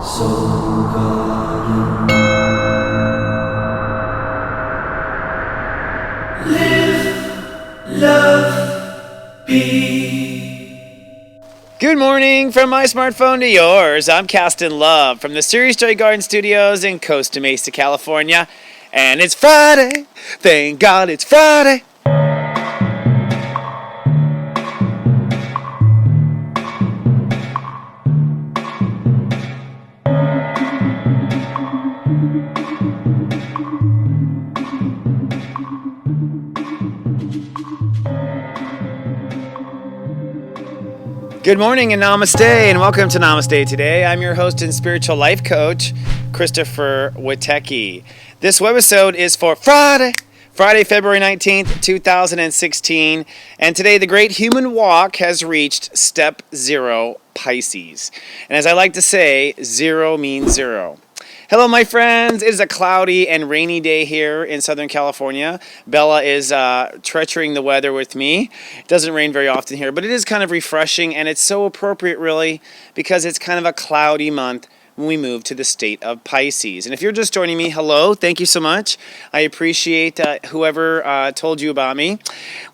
Soul Garden. Live, love, be. Good morning from my smartphone to yours. I'm Castin Love from the Series Joy Garden Studios in Costa Mesa, California. And it's Friday. Thank God it's Friday. Good morning and namaste, and welcome to Namaste Today. I'm your host and spiritual life coach, Christopher Witecki. This webisode is for Friday, February 19th, 2016. And today the great human walk has reached step 0, Pisces. And as I like to say, 0 means 0. Hello, my friends. It is a cloudy and rainy day here in Southern California. Bella is treacherying the weather with me. It doesn't rain very often here, but it is kind of refreshing, and it's so appropriate, really, because it's kind of a cloudy month when we move to the state of Pisces. And if you're just joining me, hello, thank you so much. I appreciate whoever told you about me.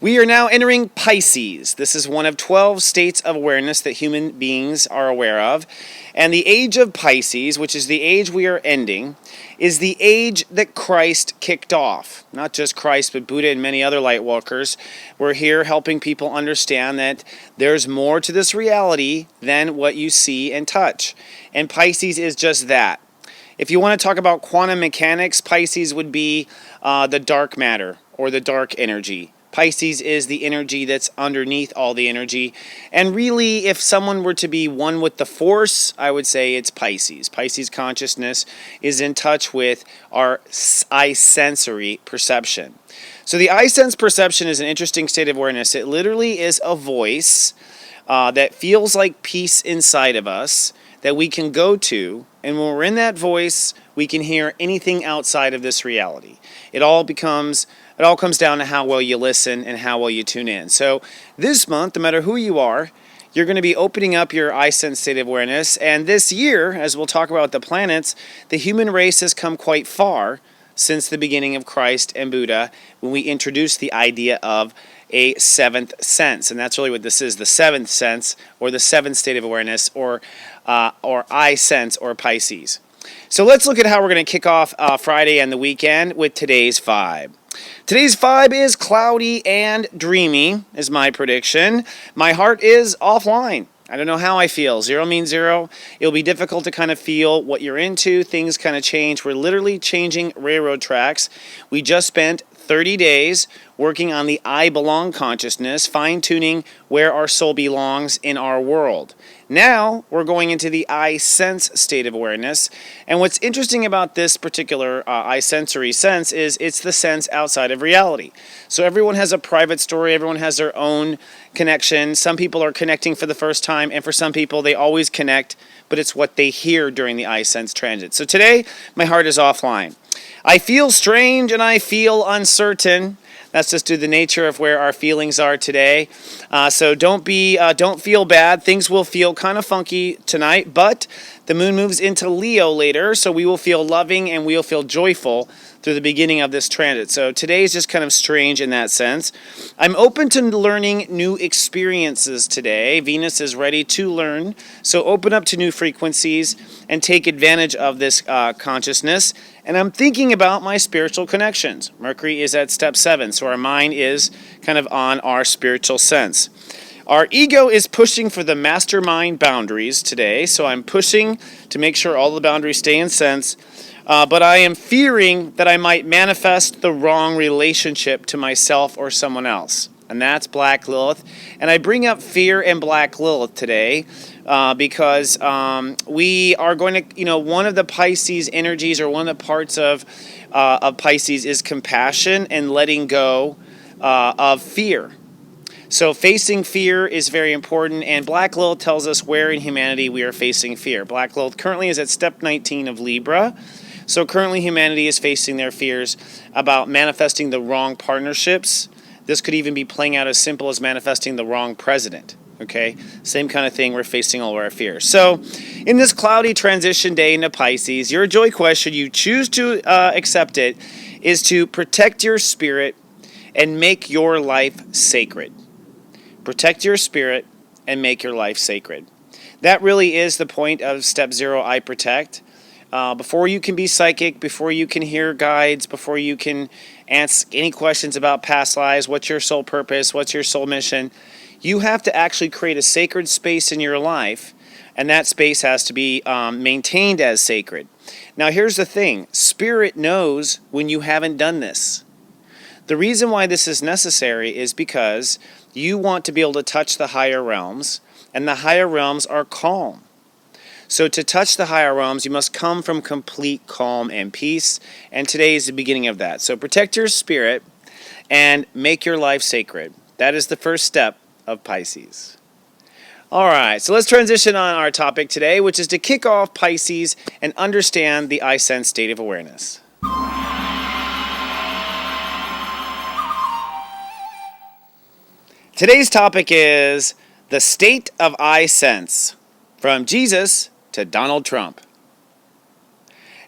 We are now entering Pisces. This is one of 12 states of awareness that human beings are aware of. And the age of Pisces, which is the age we are ending, is the age that Christ kicked off. Not just Christ, but Buddha and many other light walkers. We're here helping people understand that there's more to this reality than what you see and touch. And Pisces is just that. If you want to talk about quantum mechanics, Pisces would be the dark matter or the dark energy. Pisces is the energy that's underneath all the energy. And really, if someone were to be one with the force, I would say it's Pisces. Pisces consciousness is in touch with our eye sensory perception. So the eye sense perception is an interesting state of awareness. It literally is a voice that feels like peace inside of us that we can go to. And when we're in that voice, we can hear anything outside of this reality. It all comes down to how well you listen and how well you tune in. So this month, no matter who you are, you're going to be opening up your eye sense state of awareness. And this year, as we'll talk about the planets, the human race has come quite far since the beginning of Christ and Buddha when we introduced the idea of a seventh sense. And that's really what this is, the seventh sense or the seventh state of awareness or eye sense or Pisces. So let's look at how we're going to kick off Friday and the weekend with today's vibe. Today's vibe is cloudy and dreamy, is my prediction. My heart is offline. I don't know how I feel. 0 means 0. It'll be difficult to kind of feel what you're into. Things kind of change. We're literally changing railroad tracks. We just spent 30 days working on the I belong consciousness, fine-tuning where our soul belongs in our world. Now we're going into the I sense state of awareness. And what's interesting about this particular I sensory sense is it's the sense outside of reality. So everyone has a private story. Everyone has their own connection. Some people are connecting for the first time, and for some people they always connect, but it's what they hear during the I sense transit. So today my heart is offline. I feel strange and I feel uncertain. That's just due to the nature of where our feelings are today. So don't feel bad. Things will feel kind of funky tonight, but the moon moves into Leo later, so we will feel loving and we will feel joyful through the beginning of this transit. So today is just kind of strange in that sense. I'm open to learning new experiences today. Venus is ready to learn, so open up to new frequencies and take advantage of this consciousness. And I'm thinking about my spiritual connections. Mercury is at step 7, so our mind is kind of on our spiritual sense. Our ego is pushing for the mastermind boundaries today, so I'm pushing to make sure all the boundaries stay in sense, but I am fearing that I might manifest the wrong relationship to myself or someone else, and that's Black Lilith. And I bring up fear and Black Lilith today because we are going to, one of the Pisces energies or one of the parts of Pisces is compassion and letting go of fear. So facing fear is very important, and Black Lilith tells us where in humanity we are facing fear. Black Lilith currently is at step 19 of Libra. So currently humanity is facing their fears about manifesting the wrong partnerships. This could even be playing out as simple as manifesting the wrong president. Okay, same kind of thing. We're facing all of our fears. So, in this cloudy transition day into Pisces, your joy question, you choose to accept it, is to protect your spirit and make your life sacred. Protect your spirit and make your life sacred. That really is the point of step 0, I protect. Before you can be psychic, before you can hear guides, before you can ask any questions about past lives, what's your soul purpose, what's your soul mission, you have to actually create a sacred space in your life, and that space has to be maintained as sacred. Now here's the thing, Spirit knows when you haven't done this. The reason why this is necessary is because you want to be able to touch the higher realms, and the higher realms are calm. So to touch the higher realms, you must come from complete calm and peace, and today is the beginning of that. So protect your spirit and make your life sacred. That is the first step of Pisces. All right, so let's transition on our topic today, which is to kick off Pisces and understand the I sense state of awareness. Today's topic is the state of I sense, from Jesus to Donald Trump.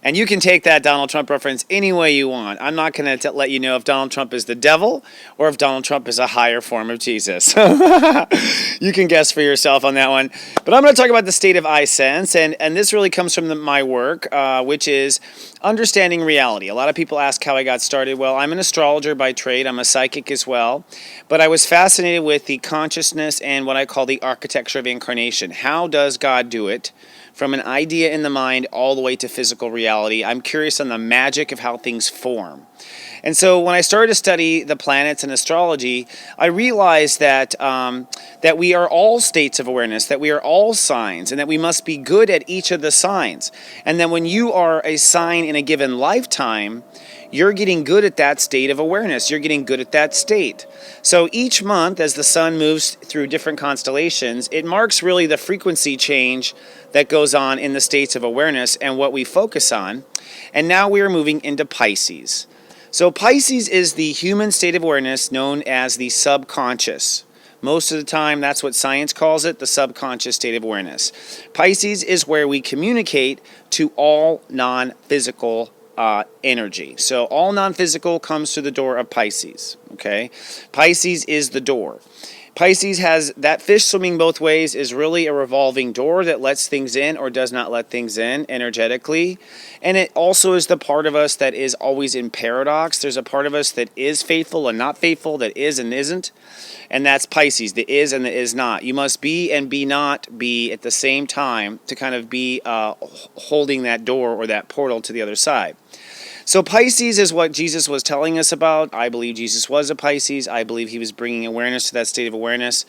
And you can take that Donald Trump reference any way you want. I'm not going to let you know if Donald Trump is the devil or if Donald Trump is a higher form of Jesus. You can guess for yourself on that one. But I'm going to talk about the state of I sense, and this really comes from my work, which is understanding reality. A lot of people ask how I got started. Well, I'm an astrologer by trade. I'm a psychic as well. But I was fascinated with the consciousness and what I call the architecture of incarnation. How does God do it? From an idea in the mind all the way to physical reality. I'm curious on the magic of how things form. And so when I started to study the planets and astrology, I realized that that we are all states of awareness, that we are all signs, and that we must be good at each of the signs. And then when you are a sign in a given lifetime, you're getting good at that state of awareness. You're getting good at that state. So each month, as the sun moves through different constellations, it marks really the frequency change that goes on in the states of awareness and what we focus on. And now we are moving into Pisces. So Pisces is the human state of awareness known as the subconscious. Most of the time, that's what science calls it, the subconscious state of awareness. Pisces is where we communicate to all non-physical energy. So all non-physical comes through the door of Pisces. Okay, Pisces is the door. Pisces has that fish swimming both ways is really a revolving door that lets things in or does not let things in energetically. And it also is the part of us that is always in paradox. There's a part of us that is faithful and not faithful, that is and isn't. And that's Pisces, the is and the is not. You must be and be not be at the same time to kind of be holding that door or that portal to the other side. So Pisces is what Jesus was telling us about. I believe Jesus was a Pisces. I believe he was bringing awareness to that state of awareness.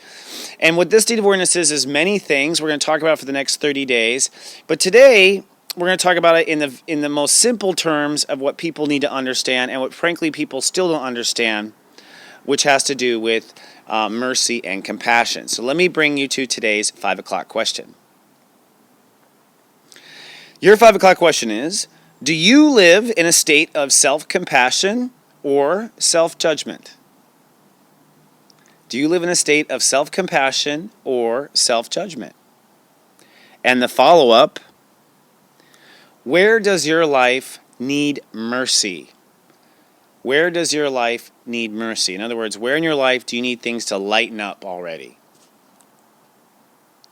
And what this state of awareness is many things we're going to talk about for the next 30 days. But today, we're going to talk about it in the most simple terms of what people need to understand and what, frankly, people still don't understand, which has to do with mercy and compassion. So let me bring you to today's 5 o'clock question. Your 5 o'clock question is, do you live in a state of self-compassion or self-judgment? Do you live in a state of self-compassion or self-judgment? And the follow-up, where does your life need mercy? Where does your life need mercy? In other words, where in your life do you need things to lighten up already?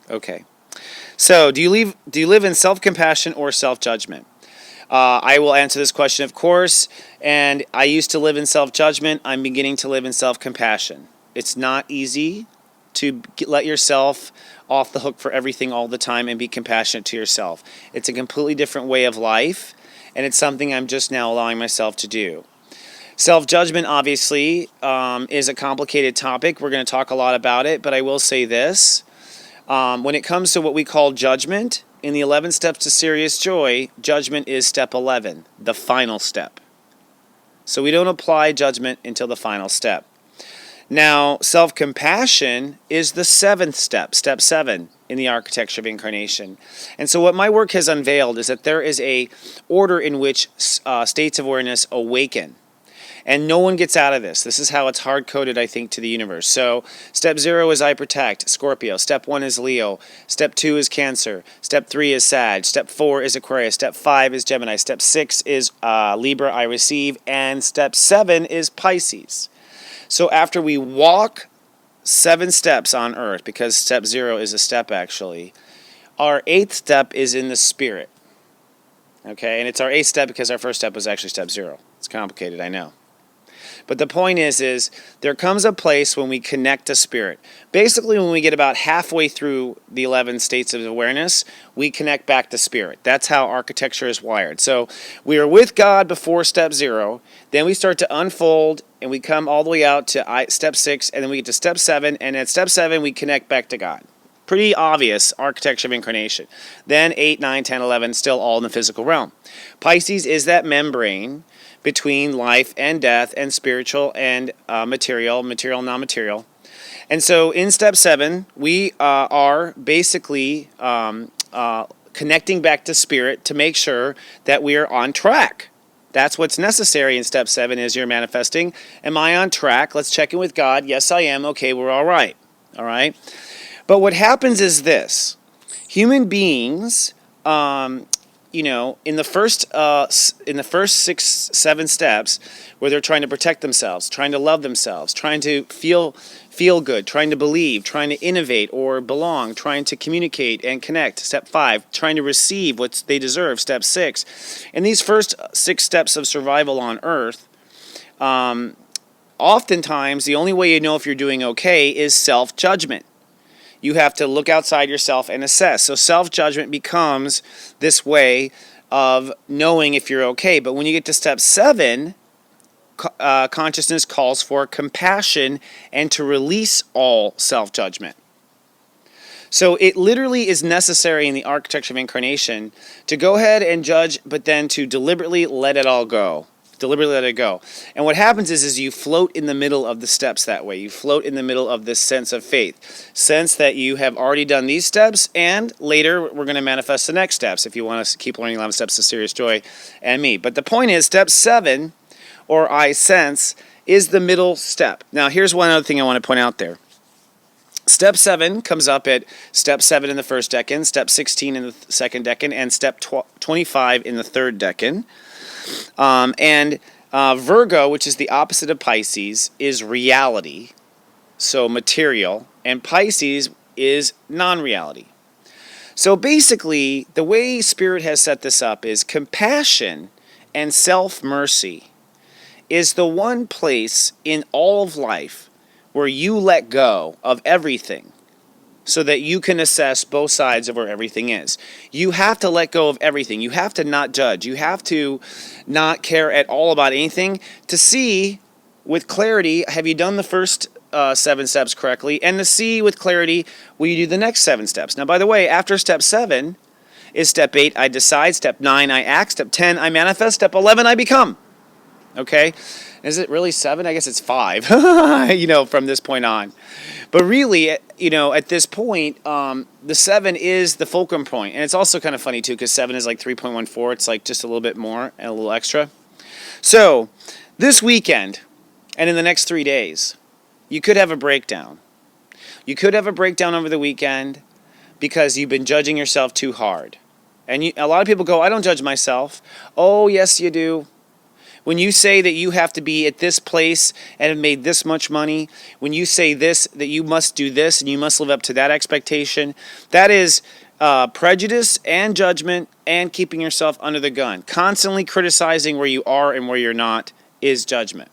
Okay. So, do you live in self-compassion or self-judgment? I will answer this question, of course, and I used to live in self-judgment. I'm beginning to live in self-compassion. It's not easy to let yourself off the hook for everything all the time and be compassionate to yourself. It's a completely different way of life, and it's something I'm just now allowing myself to do. Self-judgment, obviously, is a complicated topic. We're going to talk a lot about it, but I will say this. When it comes to what we call judgment, in the 11 steps to serious joy, judgment is step 11, the final step. So we don't apply judgment until the final step. Now, self-compassion is the 7th step, step 7 in the architecture of incarnation. And so what my work has unveiled is that there is a order in which states of awareness awaken. And no one gets out of this. This is how it's hard-coded, I think, to the universe. So step 0 is I protect, Scorpio. Step 1 is Leo. Step 2 is Cancer. Step 3 is Sag. Step 4 is Aquarius. Step 5 is Gemini. Step 6 is Libra, I receive. And step 7 is Pisces. So after we walk 7 steps on Earth, because step 0 is a step actually, our 8th step is in the spirit. Okay, and it's our 8th step because our first step was actually step 0. It's complicated, I know. But the point is there comes a place when we connect to spirit. Basically, when we get about halfway through the 11 states of awareness, we connect back to spirit. That's how architecture is wired. So we are with God before step 0. Then we start to unfold, and we come all the way out to step 6, and then we get to step 7. And at step 7, we connect back to God. Pretty obvious architecture of incarnation. Then 8, 9, 10, 11, still all in the physical realm. Pisces is that membrane between life and death and spiritual and material, non-material. And so in step 7, we are basically connecting back to spirit to make sure that we are on track. That's what's necessary in step 7 is you're manifesting. Am I on track? Let's check in with God. Yes, I am. Okay, we're all right. All right. But what happens is this. Human beings, in the first 6, 7 steps, where they're trying to protect themselves, trying to love themselves, trying to feel good, trying to believe, trying to innovate or belong, trying to communicate and connect. Step 5, trying to receive what they deserve. Step 6. In these first 6 steps of survival on Earth, oftentimes the only way you know if you're doing okay is self-judgment. You have to look outside yourself and assess. So self-judgment becomes this way of knowing if you're okay. But when you get to step 7, consciousness calls for compassion and to release all self-judgment. So it literally is necessary in the architecture of incarnation to go ahead and judge, but then to deliberately let it all go. Deliberately let it go. And what happens is you float in the middle of the steps that way. You float in the middle of this sense of faith. Sense that you have already done these steps, and later we're going to manifest the next steps if you want to keep learning 11 steps of serious joy and me. But the point is, step 7, or I sense, is the middle step. Now here's one other thing I want to point out there. Step 7 comes up at step 7 in the first decan, step 16 in the second decan, and step 25 in the third decan. Virgo, which is the opposite of Pisces, is reality, so material, and Pisces is non-reality. So basically, the way Spirit has set this up is compassion and self-mercy is the one place in all of life where you let go of everything so that you can assess both sides of where everything is. You have to let go of everything. You have to not judge. You have to not care at all about anything to see with clarity, have you done the first 7 steps correctly? And to see with clarity, will you do the next 7 steps? Now, by the way, after step 7 is step 8, I decide. Step 9, I act. Step 10, I manifest. Step 11, I become. Okay? Is it really 7? I guess it's 5, from this point on. But really, at this point, the 7 is the fulcrum point. And it's also kind of funny, too, because 7 is like 3.14. It's like just a little bit more and a little extra. So, this weekend and in the next 3 days, you could have a breakdown. You could have a breakdown over the weekend because you've been judging yourself too hard. And a lot of people go, I don't judge myself. Oh, yes, you do. When you say that you have to be at this place and have made this much money, when you say this, that you must do this and you must live up to that expectation, that is prejudice and judgment and keeping yourself under the gun. Constantly criticizing where you are and where you're not is judgment.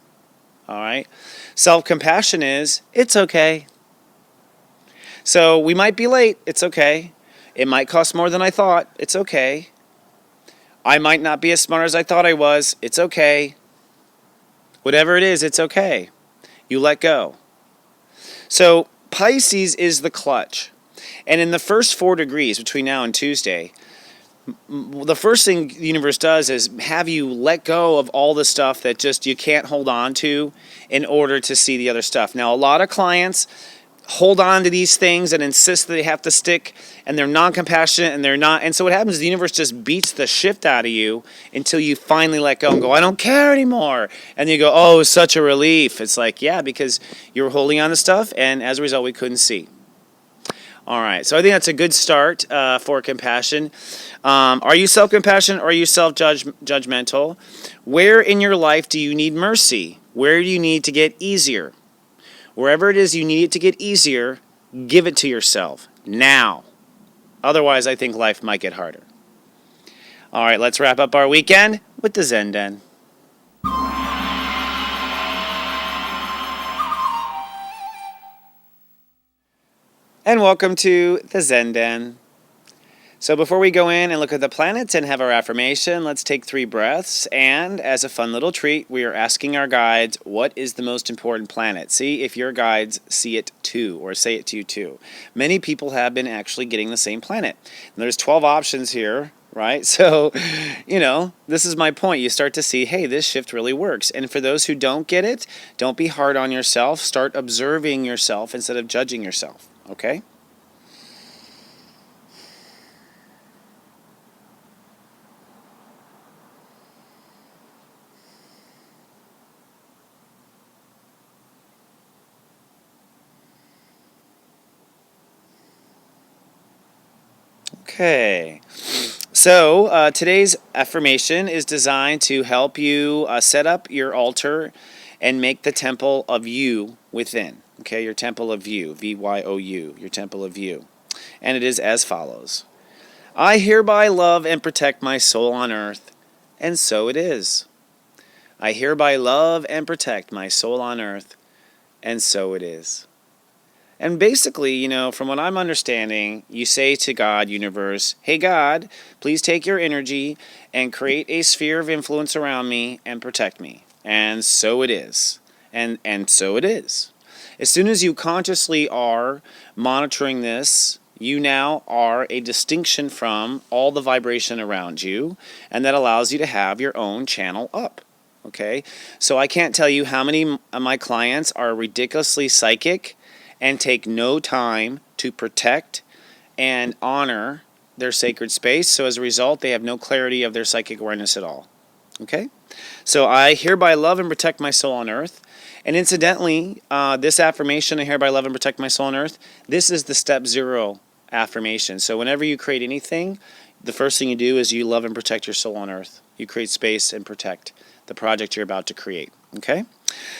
All right? Self-compassion is, it's okay. So we might be late. It's okay. It might cost more than I thought. It's okay. I might not be as smart as I thought I was. It's okay. Whatever it is, it's okay. You let go. So Pisces is the clutch. And in the first 4 degrees between now and Tuesday, the first thing the universe does is have you let go of all the stuff that just you can't hold on to in order to see the other stuff. Now, a lot of clients hold on to these things and insist that they have to stick, and they're non-compassionate, and they're not. And so what happens is the universe just beats the shit out of you until you finally let go and go, I don't care anymore. And you go, oh, it's such a relief. It's like, yeah, because you were holding on to stuff, and as a result, we couldn't see. All right, so I think that's a good start for compassion. Are you self-compassionate or are you self-judgmental? Where in your life do you need mercy? Where do you need to get easier? Wherever it is you need it to get easier, give it to yourself now. Otherwise, I think life might get harder. All right, let's wrap up our weekend with the Zen Den. And welcome to the Zen Den. So before we go in and look at the planets and have our affirmation, let's take 3 breaths. And as a fun little treat, we are asking our guides, what is the most important planet? See if your guides see it too, or say it to you too. Many people have been actually getting the same planet. And there's 12 options here, right? So, this is my point. You start to see, hey, this shift really works. And for those who don't get it, don't be hard on yourself. Start observing yourself instead of judging yourself, okay? Okay, so today's affirmation is designed to help you set up your altar and make the temple of you within. Okay, your temple of you, VYOU, your temple of you. And it is as follows. I hereby love and protect my soul on earth, and so it is. I hereby love and protect my soul on earth, and so it is. And basically, from what I'm understanding, you say to God, universe, hey God, please take your energy and create a sphere of influence around me and protect me. And so it is. And so it is. As soon as you consciously are monitoring this, you now are a distinction from all the vibration around you, and that allows you to have your own channel up. Okay? So I can't tell you how many of my clients are ridiculously psychic and take no time to protect and honor their sacred space. So as a result, they have no clarity of their psychic awareness at all. Okay? So I hereby love and protect my soul on earth. And incidentally, this affirmation, I hereby love and protect my soul on earth, this is the step 0 affirmation. So whenever you create anything, the first thing you do is you love and protect your soul on earth. You create space and protect the project you're about to create. Okay?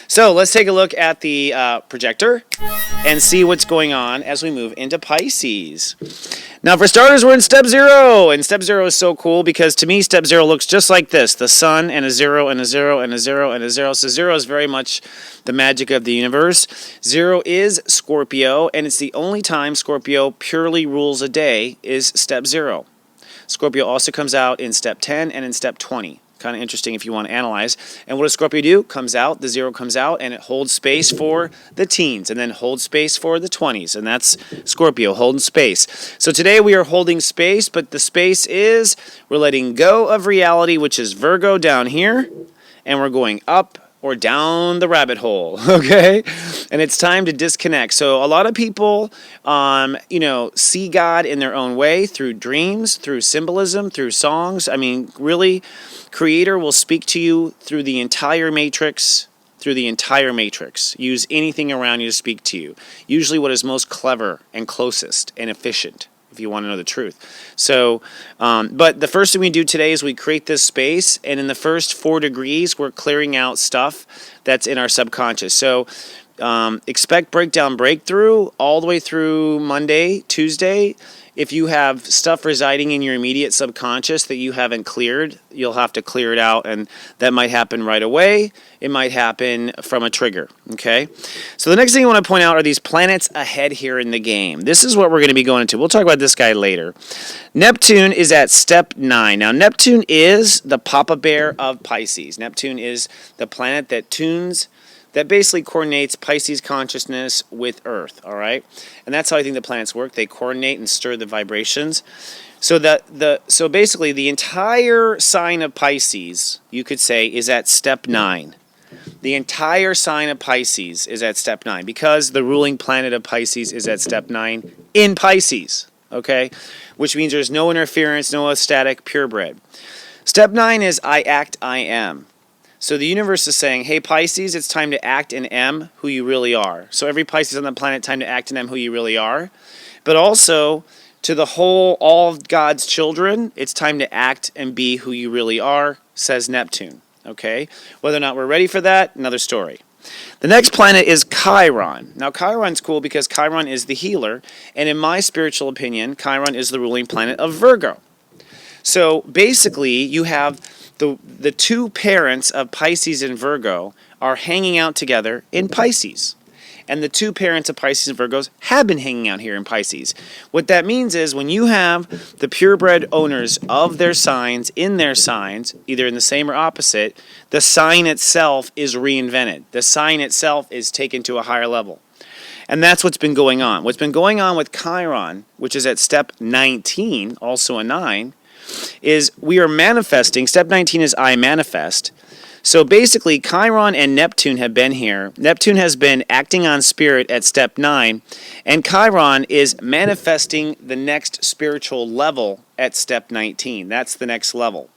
So let's take a look at the projector and see what's going on as we move into Pisces. Now for starters, we're in step 0, and step 0 is so cool because to me step 0 looks just like this, the sun and a 0 and a 0 and a 0 and a 0. So 0 is very much the magic of the universe. 0 is Scorpio, and it's the only time Scorpio purely rules a day is step 0. Scorpio also comes out in step 10 and in step 20. Kind of interesting if you want to analyze. And what does Scorpio do? Comes out, the 0 comes out, and it holds space for the teens, and then holds space for the 20s. And that's Scorpio, holding space. So today we are holding space, but the space is we're letting go of reality, which is Virgo down here, and we're going up or down the rabbit hole, okay? And it's time to disconnect. So a lot of people, see God in their own way through dreams, through symbolism, through songs. I mean, really, Creator will speak to you through the entire matrix, Use anything around you to speak to you. Usually what is most clever and closest and efficient, if you want to know the truth. So, but the first thing we do today is we create this space, and in the first 4 degrees, we're clearing out stuff that's in our subconscious. So, expect breakdown, breakthrough all the way through Monday, Tuesday. If you have stuff residing in your immediate subconscious that you haven't cleared, you'll have to clear it out, and that might happen right away. It might happen from a trigger, okay? So the next thing I want to point out are these planets ahead here in the game. This is what we're going to be going into. We'll talk about this guy later. Neptune is at step 9. Now, Neptune is the Papa Bear of Pisces. Neptune is the planet that basically coordinates Pisces consciousness with Earth, all right? And that's how I think the planets work. They coordinate and stir the vibrations. So so basically the entire sign of Pisces, you could say, is at step 9. the entire sign of Pisces is at step 9 because the ruling planet of Pisces is at step 9 in Pisces, okay? Which means there's no interference, no static, purebred. Step 9 is I act, I am. So the universe is saying, hey, Pisces, it's time to act and am who you really are. So every Pisces on the planet, time to act and am who you really are. But also, to the whole, all of God's children, it's time to act and be who you really are, says Neptune. Okay? Whether or not we're ready for that, another story. The next planet is Chiron. Now, Chiron's cool because Chiron is the healer, and in my spiritual opinion, Chiron is the ruling planet of Virgo. So basically, you have the two parents of Pisces and Virgo are hanging out together in Pisces. And the two parents of Pisces and Virgos have been hanging out here in Pisces. What that means is when you have the purebred owners of their signs in their signs, either in the same or opposite, the sign itself is reinvented. The sign itself is taken to a higher level. And that's what's been going on. What's been going on with Chiron, which is at step 19, also a 9, is we are manifesting. Step 19 is I manifest. So basically, Chiron and Neptune have been here. Neptune has been acting on spirit at step 9, and Chiron is manifesting the next spiritual level at step 19. That's the next level.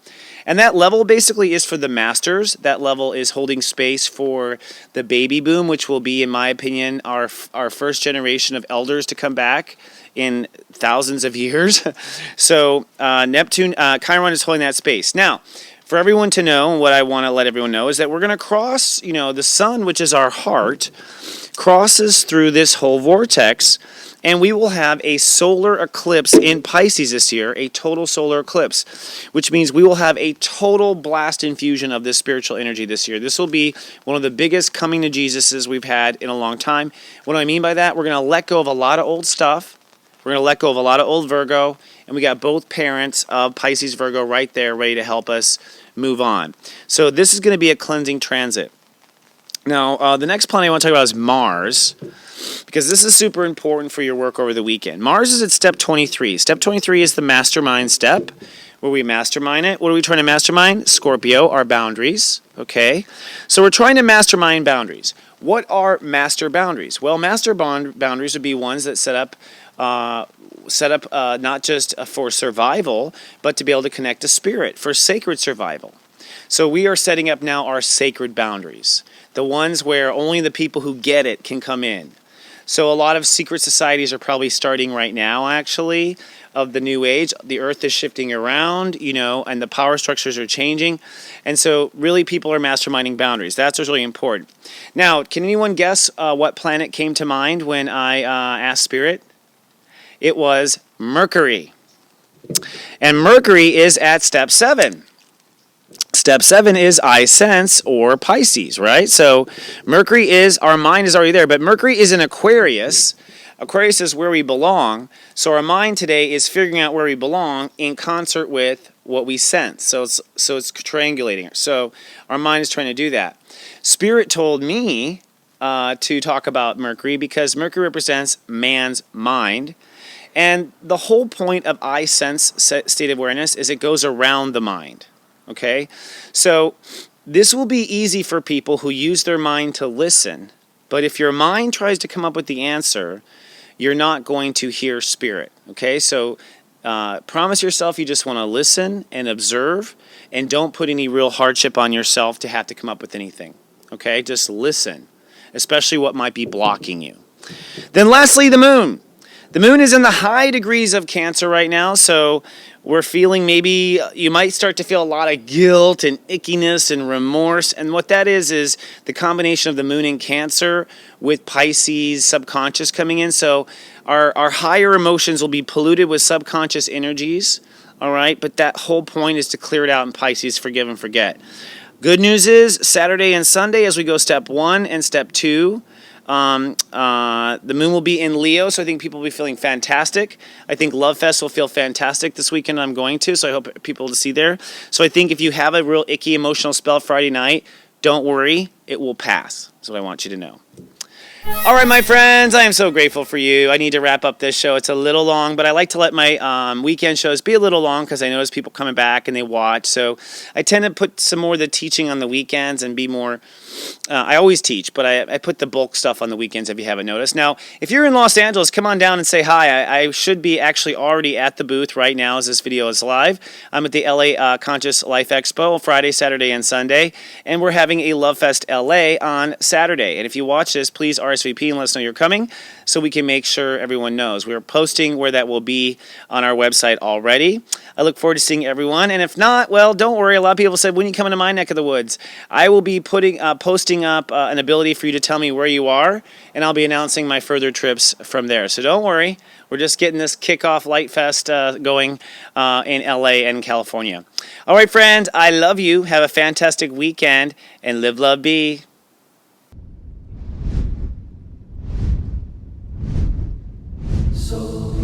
And that level basically is for the masters. That level is holding space for the baby boom, which will be, in my opinion, our first generation of elders to come back in thousands of years. So Chiron is holding that space. Now, for everyone to know, and what I want to let everyone know is that we're going to cross, the sun, which is our heart, crosses through this whole vortex, and we will have a solar eclipse in Pisces this year, a total solar eclipse, which means we will have a total blast infusion of this spiritual energy this year. This will be one of the biggest coming to Jesuses we've had in a long time. What do I mean by that? We're going to let go of a lot of old stuff. We're going to let go of a lot of old Virgo, and we got both parents of Pisces Virgo right there ready to help us move on. So this is going to be a cleansing transit. Now, the next planet I want to talk about is Mars, because this is super important for your work over the weekend. Mars is at step 23. Step 23 is the mastermind step, where we mastermind it. What are we trying to mastermind? Scorpio, our boundaries. Okay? So we're trying to mastermind boundaries. What are master boundaries? Well, master boundaries would be ones that set up not just for survival, but to be able to connect to spirit, for sacred survival. So we are setting up now our sacred boundaries, the ones where only the people who get it can come in. So a lot of secret societies are probably starting right now, actually, of the new age. The earth is shifting around, and the power structures are changing. And so really people are masterminding boundaries. That's what's really important. Now, can anyone guess what planet came to mind when I asked Spirit? It was Mercury. And Mercury is at step 7. Step 7 is I sense, or Pisces, right? So Mercury is, our mind is already there, but Mercury is in Aquarius. Aquarius is where we belong. So our mind today is figuring out where we belong in concert with what we sense. So it's triangulating. So our mind is trying to do that. Spirit told me to talk about Mercury because Mercury represents man's mind. And the whole point of I sense state of awareness is it goes around the mind. Okay? So this will be easy for people who use their mind to listen. But if your mind tries to come up with the answer, you're not going to hear spirit. Okay? So promise yourself you just want to listen and observe, and don't put any real hardship on yourself to have to come up with anything. Okay? Just listen, especially what might be blocking you. Then lastly, the moon. The moon is in the high degrees of Cancer right now, so we're feeling, maybe you might start to feel a lot of guilt and ickiness and remorse. And what that is the combination of the moon in Cancer with Pisces subconscious coming in. So our higher emotions will be polluted with subconscious energies, all right? But that whole point is to clear it out in Pisces, forgive and forget. Good news is Saturday and Sunday as we go step 1 and step 2, the moon will be in Leo, so I think people will be feeling fantastic. I think Love Fest will feel fantastic this weekend. I'm going to, so I hope people will see there. So I think if you have a real icky emotional spell Friday night, don't worry, it will pass. That's what I want you to know. All right, my friends, I am so grateful for you. I need to wrap up this show. It's a little long, but I like to let my weekend shows be a little long because I notice people coming back and they watch. So I tend to put some more of the teaching on the weekends and be more I always teach, but I put the bulk stuff on the weekends if you haven't noticed. Now, if you're in Los Angeles, come on down and say hi. I should be actually already at the booth right now as this video is live. I'm at the LA Conscious Life Expo Friday, Saturday, and Sunday, and we're having a Love Fest LA on Saturday. And if you watch this, please RSVP and let us know you're coming so we can make sure everyone knows. We're posting where that will be on our website already. I look forward to seeing everyone, and if not, well, don't worry. A lot of people said, when you come into my neck of the woods, I will be posting up an ability for you to tell me where you are, and I'll be announcing my further trips from there. So don't worry. We're just getting this kickoff Light Fest going in LA and California. All right, friends, I love you. Have a fantastic weekend, and live, love, be. So